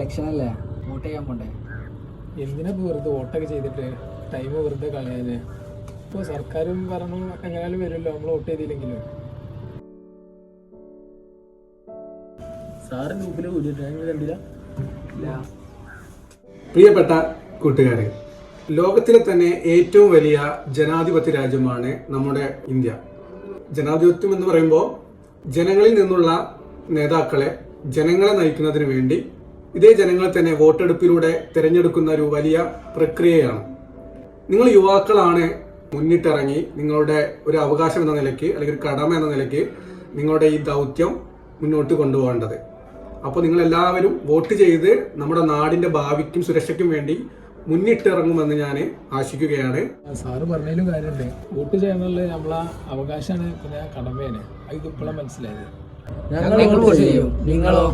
Election അല്ലേ, vote ചെയ്യാൻ പോണ്ടേ? എന്തിനാ വെറുതെ വോട്ടൊക്കെ ചെയ്തിട്ട് ടൈം വെറുതെ കളയാന്? ഇപ്പോൾ സർക്കാരും പറഞ്ഞു എങ്ങനെയാലും വരുമല്ലോ നമ്മൾ വോട്ട് ചെയ്തില്ലെങ്കിലും. സാറ് ഗ്രൂപ്പിൽ കണ്ടില്ല? പ്രിയപ്പെട്ട കൂട്ടുകാരെ, ലോകത്തിലെ തന്നെ ഏറ്റവും വലിയ ജനാധിപത്യ രാജ്യമാണ് നമ്മുടെ ഇന്ത്യ. ജനാധിപത്യം എന്ന് പറയുമ്പോൾ ജനങ്ങളിൽ നിന്നുള്ള നേതാക്കളെ ജനങ്ങളെ നയിക്കുന്നതിന് വേണ്ടി ഇതേ ജനങ്ങളെ തന്നെ വോട്ടെടുപ്പിലൂടെ തിരഞ്ഞെടുക്കുന്ന ഒരു വലിയ പ്രക്രിയയാണ്. നിങ്ങൾ യുവാക്കളാണ് മുന്നിട്ടിറങ്ങി നിങ്ങളുടെ ഒരു അവകാശം എന്ന നിലയ്ക്ക് അല്ലെങ്കിൽ ഒരു കടമ എന്ന നിലയ്ക്ക് നിങ്ങളുടെ ഈ ദൗത്യം മുന്നോട്ട് കൊണ്ടുപോകേണ്ടത്. അപ്പോൾ നിങ്ങളെല്ലാവരും വോട്ട് ചെയ്ത് നമ്മുടെ നാടിന്റെ ഭാവിക്കും സുരക്ഷയ്ക്കും വേണ്ടി മുന്നിട്ടിറങ്ങുമെന്ന് ഞാൻ ആശിക്കുകയാണ്. സാറ് പറഞ്ഞതിലും കാര്യമുണ്ട്. വോട്ട് ചെയ്യാന്നുള്ളത് നമ്മളെ അവകാശമാണ്, പിന്നെ കടമയാണ്. അത് ഇപ്പോഴാണ് മനസ്സിലായത്. ഞങ്ങൾ വോട്ട് ചെയ്യും, നിങ്ങളോ?